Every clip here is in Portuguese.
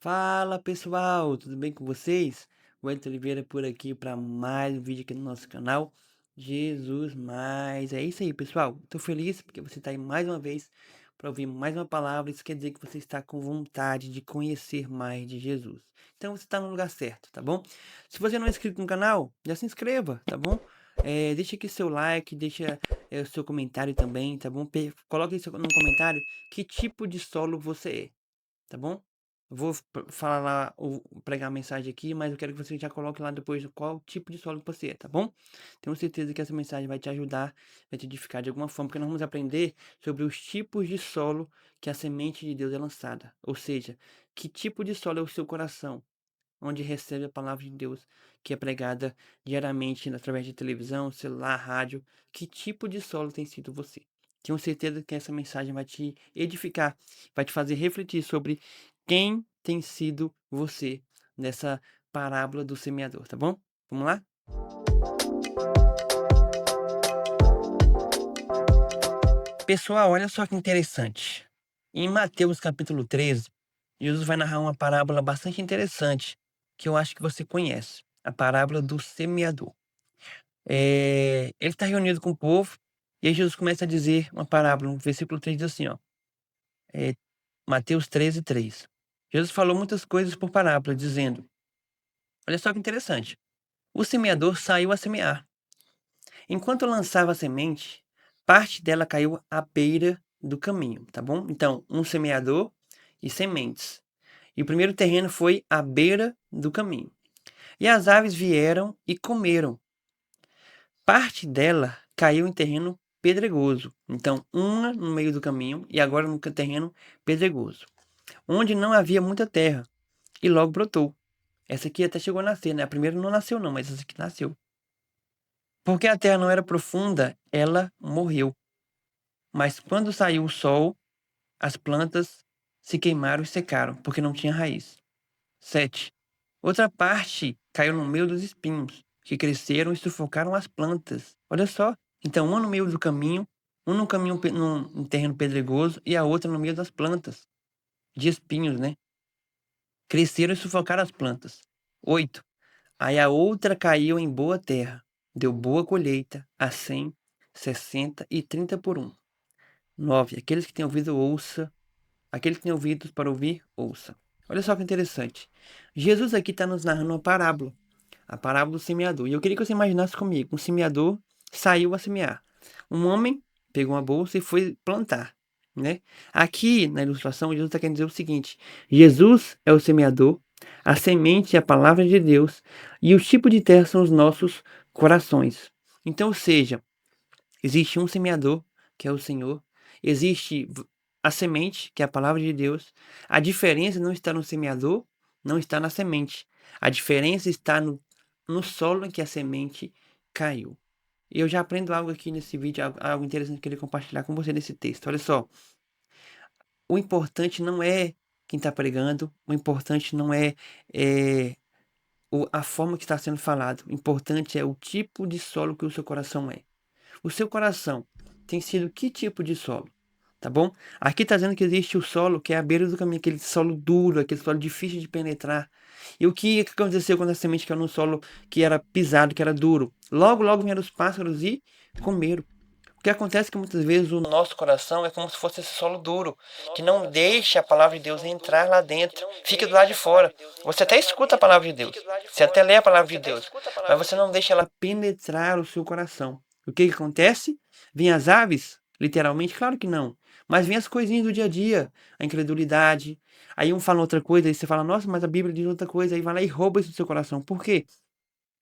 Fala pessoal, tudo bem com vocês? Wellington Oliveira por aqui para mais um vídeo aqui no nosso canal. Jesus mais. É isso aí, pessoal. Tô feliz porque você está aí mais uma vez para ouvir mais uma palavra. Isso quer dizer que você está com vontade de conhecer mais de Jesus. Então você está no lugar certo, tá bom? Se você não é inscrito no canal, já se inscreva, tá bom? Deixa aqui seu like, deixa o seu comentário também, tá bom? Coloque aí no comentário que tipo de solo você é, tá bom? Eu vou falar lá, pregar a mensagem aqui, mas eu quero que você já coloque lá depois qual tipo de solo que você é, tá bom? Tenho certeza que essa mensagem vai te ajudar, vai te edificar de alguma forma, porque nós vamos aprender sobre os tipos de solo que a semente de Deus é lançada. Ou seja, que tipo de solo é o seu coração, onde recebe a palavra de Deus, que é pregada diariamente através de televisão, celular, rádio. Que tipo de solo tem sido você? Tenho certeza que essa mensagem vai te edificar, vai te fazer refletir sobre quem tem sido você nessa parábola do semeador, tá bom? Vamos lá? Pessoal, olha só que interessante. Em Mateus capítulo 13, Jesus vai narrar uma parábola bastante interessante, que eu acho que você conhece, a parábola do semeador. Ele está reunido com o povo, e aí Jesus começa a dizer uma parábola, no versículo 3 diz assim, ó, eh, Mateus 13:3. Jesus falou muitas coisas por parábola, dizendo, olha só que interessante, o semeador saiu a semear. Enquanto lançava a semente, parte dela caiu à beira do caminho, tá bom? Então, um semeador e sementes. E o primeiro terreno foi à beira do caminho. E as aves vieram e comeram. Parte dela caiu em terreno pedregoso. Então, uma no meio do caminho e agora no terreno pedregoso, onde não havia muita terra, e logo brotou. Essa aqui até chegou a nascer, né? A primeira não nasceu não, mas essa aqui nasceu. Porque a terra não era profunda, ela morreu. Mas quando saiu o sol, as plantas se queimaram e secaram, porque não tinha raiz. 7. Outra parte caiu no meio dos espinhos, que cresceram e sufocaram as plantas. Olha só. Então, uma no meio do caminho, um no caminho num terreno pedregoso e a outra no meio das plantas, de espinhos, né? Cresceram e sufocaram as plantas. 8. Aí a outra caiu em boa terra, deu boa colheita, a 100, 60 e 30 por um. 9. Aqueles que têm ouvido, ouça. Aquele que tem ouvidos para ouvir, ouça. Olha só que interessante. Jesus aqui está nos narrando uma parábola. A parábola do semeador. E eu queria que você imaginasse comigo. Um semeador saiu a semear. Um homem pegou uma bolsa e foi plantar, né? Aqui, na ilustração, Jesus está querendo dizer o seguinte. Jesus é o semeador. A semente é a palavra de Deus. E o tipo de terra são os nossos corações. Então, ou seja, existe um semeador, que é o Senhor. Existe a semente, que é a palavra de Deus. A diferença não está no semeador, não está na semente. A diferença está no solo em que a semente caiu. E eu já aprendo algo aqui nesse vídeo, algo interessante que eu queria compartilhar com você nesse texto. Olha só, o importante não é quem está pregando, o importante não é, a forma que está sendo falado. O importante é o tipo de solo que o seu coração é. O seu coração tem sido que tipo de solo? Tá bom? Aqui está dizendo que existe o solo que é à beira do caminho, aquele solo duro, aquele solo difícil de penetrar. E o que aconteceu quando a semente caiu no solo que era pisado, que era duro? Logo, logo vieram os pássaros e comeram. O que acontece é que muitas vezes o nosso coração é como se fosse esse solo duro, que não deixa a palavra de Deus entrar lá dentro, fica do lado de fora. Você até escuta a palavra de Deus, você até lê a palavra de Deus, mas você não deixa ela penetrar o seu coração. O que acontece? Vêm as aves? Literalmente? Claro que não. Mas vem as coisinhas do dia a dia, a incredulidade. Aí um fala outra coisa, aí você fala, nossa, mas a Bíblia diz outra coisa, aí vai lá e rouba isso do seu coração. Por quê?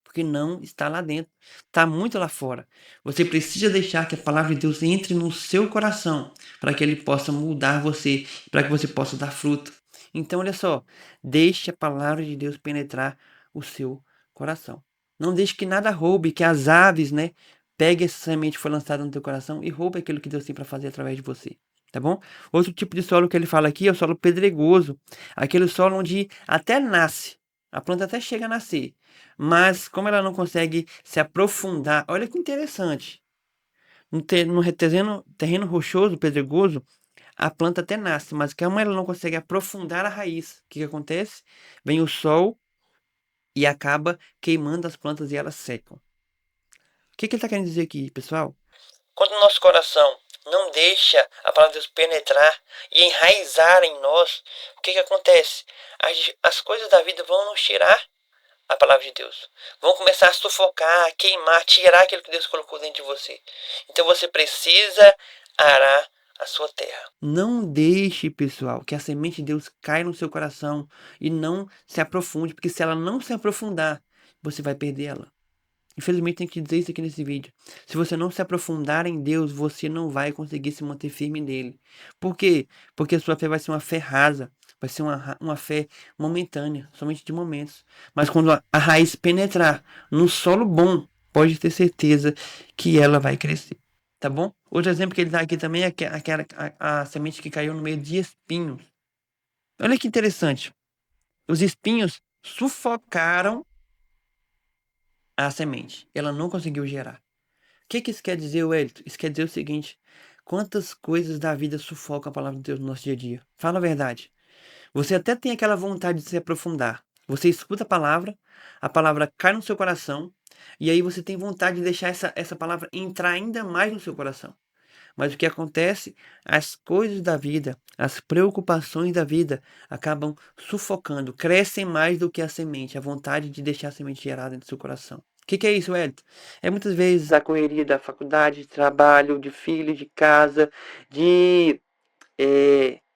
Porque não está lá dentro, está muito lá fora. Você precisa deixar que a palavra de Deus entre no seu coração, para que ele possa mudar você, para que você possa dar fruto. Então, olha só, deixe a palavra de Deus penetrar o seu coração. Não deixe que nada roube, que as aves, né, pegue essa semente que foi lançada no teu coração e roube aquilo que Deus tem para fazer através de você. Tá bom? Outro tipo de solo que ele fala aqui é o solo pedregoso, aquele solo onde até nasce, a planta até chega a nascer, mas como ela não consegue se aprofundar, olha que interessante. No terreno rochoso, pedregoso, a planta até nasce, mas como ela não consegue aprofundar a raiz, o que que acontece? Vem o sol e acaba queimando as plantas e elas secam. O que que ele está querendo dizer aqui, pessoal? Quando o nosso coração não deixa a palavra de Deus penetrar e enraizar em nós, o que que acontece? As coisas da vida vão nos tirar a palavra de Deus. Vão começar a sufocar, a queimar, tirar aquilo que Deus colocou dentro de você. Então você precisa arar a sua terra. Não deixe, pessoal, que a semente de Deus caia no seu coração e não se aprofunde, porque se ela não se aprofundar, você vai perder ela. Infelizmente, tem que dizer isso aqui nesse vídeo. Se você não se aprofundar em Deus, você não vai conseguir se manter firme nele. Por quê? Porque a sua fé vai ser uma fé rasa. Vai ser uma fé momentânea, somente de momentos. Mas quando a raiz penetrar no solo bom, pode ter certeza que ela vai crescer. Tá bom? Outro exemplo que ele dá aqui também é a semente que caiu no meio de espinhos. Olha que interessante. Os espinhos sufocaram a semente. Ela não conseguiu gerar. O que isso quer dizer, Wellington? Isso quer dizer o seguinte: quantas coisas da vida sufocam a palavra de Deus no nosso dia a dia? Fala a verdade. Você até tem aquela vontade de se aprofundar. Você escuta a palavra cai no seu coração, e aí você tem vontade de deixar essa palavra entrar ainda mais no seu coração. Mas o que acontece? As coisas da vida, as preocupações da vida acabam sufocando, crescem mais do que a semente, a vontade de deixar a semente gerada dentro do seu coração. O que é isso, Elton? É muitas vezes a correria da faculdade, de trabalho, de filho, de casa, de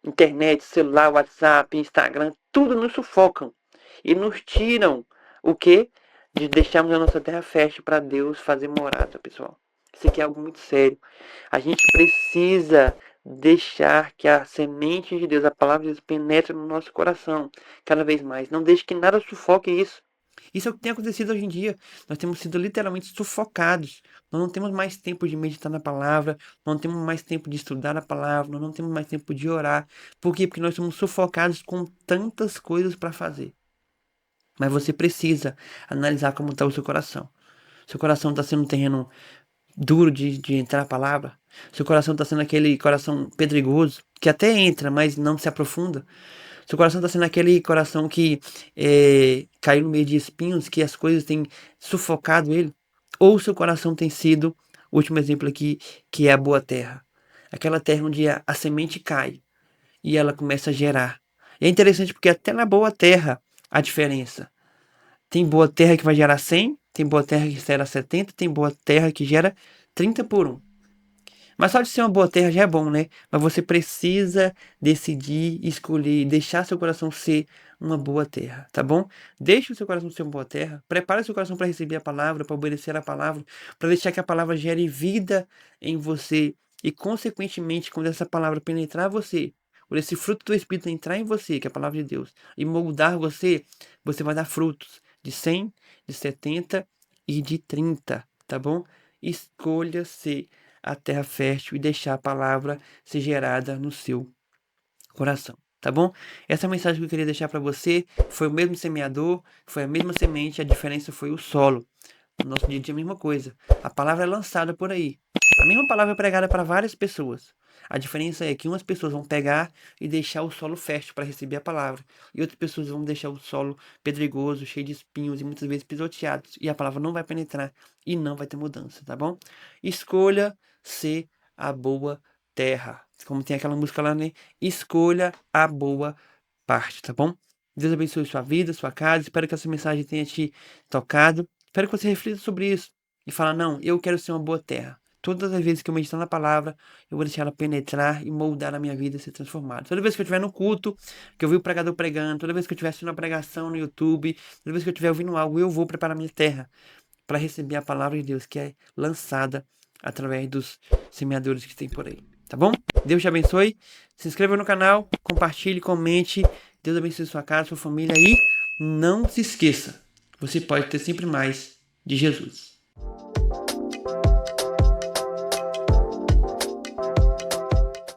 internet, celular, WhatsApp, Instagram, tudo nos sufocam e nos tiram o quê? De deixarmos a nossa terra fértil para Deus fazer morada, pessoal. Isso aqui é algo muito sério. A gente precisa deixar que a semente de Deus, a palavra de Deus, penetre no nosso coração cada vez mais. Não deixe que nada sufoque isso. Isso é o que tem acontecido hoje em dia. Nós temos sido literalmente sufocados. Nós não temos mais tempo de meditar na palavra, não temos mais tempo de estudar a palavra, nós não temos mais tempo de orar. Por quê? Porque nós somos sufocados com tantas coisas para fazer. Mas você precisa analisar como está o seu coração. Seu coração está sendo um terreno duro de entrar a palavra. Seu coração está sendo aquele coração pedregoso, que até entra, mas não se aprofunda. Seu coração está sendo aquele coração que caiu no meio de espinhos, que as coisas têm sufocado ele. Ou seu coração tem sido, o último exemplo aqui, que é a boa terra. Aquela terra onde a semente cai e ela começa a gerar. E é interessante porque até na boa terra há diferença. Tem boa terra que vai gerar 100, tem boa terra que gera 70, tem boa terra que gera 30 por 1. Mas só de ser uma boa terra já é bom, né? Mas você precisa decidir, escolher, deixar seu coração ser uma boa terra, tá bom? Deixe o seu coração ser uma boa terra. Prepare seu coração para receber a palavra, para obedecer a palavra, para deixar que a palavra gere vida em você. E, consequentemente, quando essa palavra penetrar você, quando esse fruto do Espírito entrar em você, que é a palavra de Deus, e moldar você, você vai dar frutos de 100, de 70 e de 30, tá bom? Escolha ser a terra fértil e deixar a palavra ser gerada no seu coração, tá bom? Essa é a mensagem que eu queria deixar para você. Foi o mesmo semeador, foi a mesma semente, a diferença foi o solo. No nosso dia a dia é a mesma coisa. A palavra é lançada por aí. A mesma palavra é pregada para várias pessoas. A diferença é que umas pessoas vão pegar e deixar o solo fértil para receber a palavra, e outras pessoas vão deixar o solo pedregoso, cheio de espinhos e muitas vezes pisoteados, e a palavra não vai penetrar e não vai ter mudança, tá bom? Escolha ser a boa terra. Como tem aquela música lá, né? Escolha a boa parte, tá bom? Deus abençoe sua vida, sua casa. Espero que essa mensagem tenha te tocado. Espero que você reflita sobre isso e fala: não, eu quero ser uma boa terra. Todas as vezes que eu meditar na palavra, eu vou deixar ela penetrar e moldar a minha vida e ser transformada. Toda vez que eu estiver no culto, que eu vi o pregador pregando, toda vez que eu estiver assistindo uma pregação no YouTube, toda vez que eu estiver ouvindo algo, eu vou preparar minha terra para receber a palavra de Deus que é lançada através dos semeadores que tem por aí. Tá bom? Deus te abençoe. Se inscreva no canal, compartilhe, comente. Deus abençoe sua casa, sua família e não se esqueça, você pode ter sempre mais de Jesus.